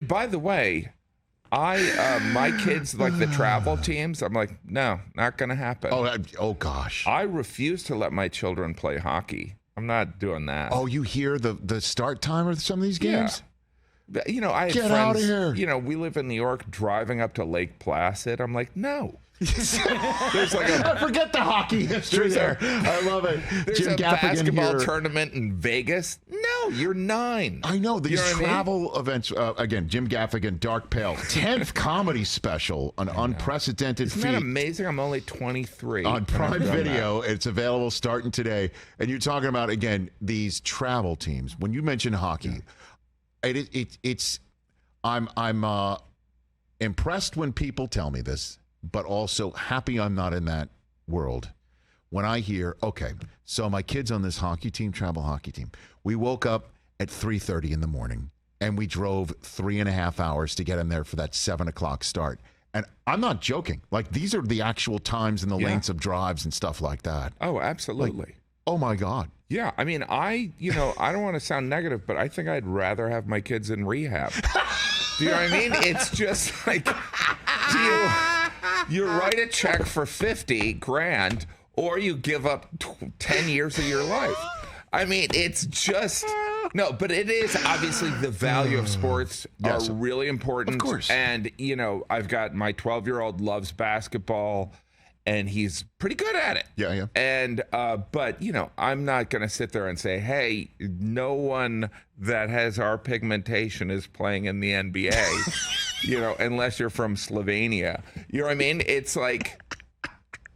By the way, my kids like the travel teams. I'm like, no, not going to happen. Oh gosh. I refuse to let my children play hockey. I'm not doing that. Oh, you hear the start time of some of these games? Yeah. I have Get friends, out of here. We live in New York, driving up to Lake Placid. I'm like, no. There's like I forget the hockey history there. I love it. There's Jim a Gaffigan basketball here. tournament in Vegas. No, you're 9. I know these You know what I mean? travel events. Again, Jim Gaffigan, Dark Pale, 10th comedy special, an unprecedented Isn't feat. that amazing? I'm only 23. On Prime Video, it's available starting today. And you're talking about, again, these travel teams. When you mention hockey, I'm impressed when people tell me this, but also happy I'm not in that world. When I hear, okay, so my kid's on this hockey team, travel hockey team. We woke up at 3:30 in the morning and we drove 3.5 hours to get in there for that 7 o'clock start. And I'm not joking. Like, these are the actual times and the lengths of drives and stuff like that. Oh, absolutely. Like, oh my God. Yeah, I mean, I don't want to sound negative, but I think I'd rather have my kids in rehab. Do you know what I mean? It's just like, you write a check for 50 grand, or you give up 10 years of your life. I mean, it's just no, but it is obviously the value of sports are really important. Of course. And I've got my 12-year-old loves basketball. And he's pretty good at it. Yeah. And, but, I'm not going to sit there and say, hey, no one that has our pigmentation is playing in the NBA, unless you're from Slovenia. You know what I mean? It's like,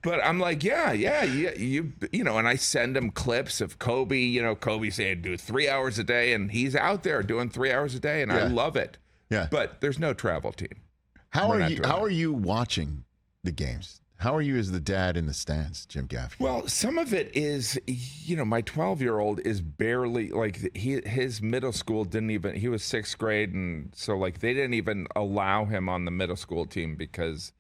but I'm like, yeah, and I send him clips of Kobe, Kobe saying do 3 hours a day, and he's out there doing 3 hours a day, and I love it. Yeah. But there's no travel team. How are you watching the games? How are you as the dad in the stands, Jim Gaffigan? Well, some of it is, my 12-year-old is barely, like, his middle school he was 6th grade, and so, like, they didn't even allow him on the middle school team because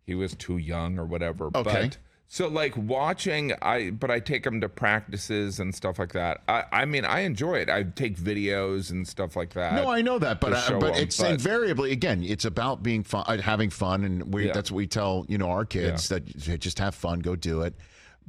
he was too young or whatever. Okay. But, so, like, watching, I take him to practices and stuff like that. I mean, I enjoy it. I take videos and stuff like that. No, I know that, but it's invariably, again, it's about being fun, having fun, and that's what we tell our kids, that just have fun, go do it.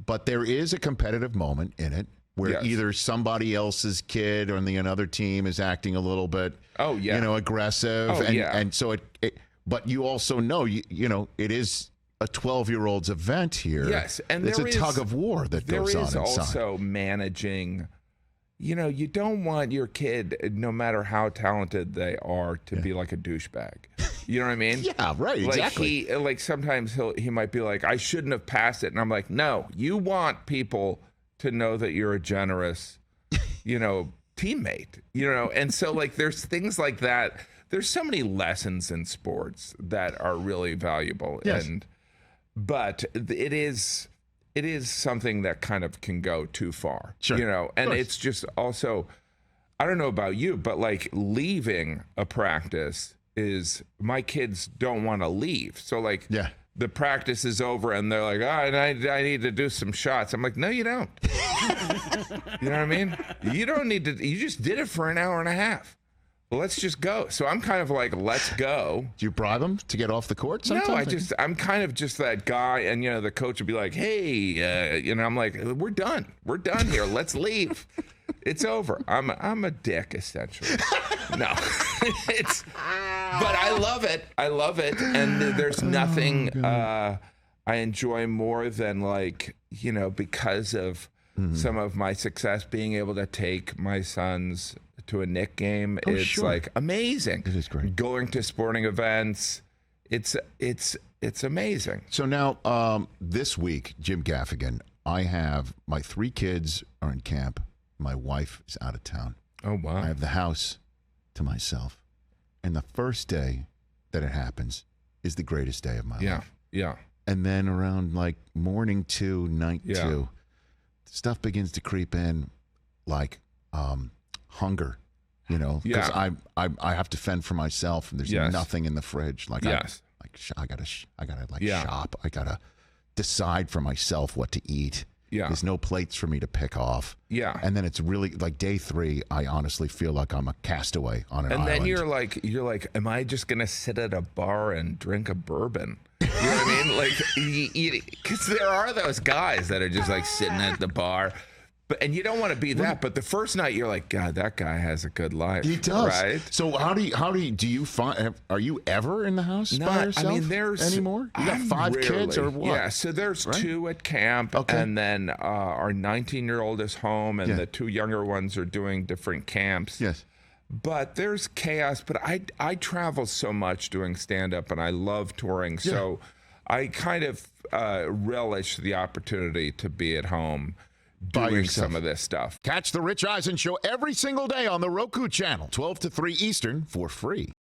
But there is a competitive moment in it where either somebody else's kid on the another team is acting a little bit, aggressive, and so it. But you also know, it is a 12-year-old's event here. Yes, and it's a tug of war that goes on inside. There is also managing. You don't want your kid, no matter how talented they are, to be like a douchebag. You know what I mean? Yeah, right. Exactly. Like sometimes he might be like, I shouldn't have passed it, and I'm like, no, you want people to know that you're a generous, teammate. And so like there's things like that. There's so many lessons in sports that are really valuable. Yes. But it is something that kind of can go too far, Sure. And it's just also, I don't know about you, but like leaving a practice my kids don't want to leave. So like the practice is over and they're like, I need to do some shots. I'm like, no, you don't. You know what I mean? You don't need to, you just did it for an hour and a half. Well, let's just go. So I'm kind of like, let's go. Do you bribe them to get off the court sometimes? No, I'm kind of just that guy. And, the coach would be like, hey, I'm like, we're done. We're done here. Let's leave. It's over. I'm a dick, essentially. No, but I love it. I love it. And there's nothing I enjoy more than like, because of some of my success, being able to take my sons to a Knick game. It's like amazing. It is great. Going to sporting events. It's amazing. So now this week, Jim Gaffigan, I have my 3 kids are in camp. My wife is out of town. Oh, wow. I have the house to myself. And the first day that it happens is the greatest day of my life. Yeah. And then around like morning 2, night 2, stuff begins to creep in like hunger, because I have to fend for myself and there's nothing in the fridge. Like, I gotta shop. I gotta decide for myself what to eat. Yeah. There's no plates for me to pick off. Yeah. And then it's really like day 3, I honestly feel like I'm a castaway on an island. And then you're like, am I just going to sit at a bar and drink a bourbon? You know what I mean? Like, because there are those guys that are just like sitting at the bar. And you don't want to be that, but the first night you're like, God, that guy has a good life. He does. Right? So how do you find? Are you ever in the house by yourself? I mean, there's anymore. You got 5 kids or what? Yeah. So there's 2 at camp, and then our 19-year-old is home, and the 2 younger ones are doing different camps. Yes. But there's chaos. But I travel so much doing stand-up, and I love touring. So I kind of relish the opportunity to be at home doing some of this stuff. Catch the Rich Eisen Show every single day on the Roku channel, 12 to 3 Eastern, for free.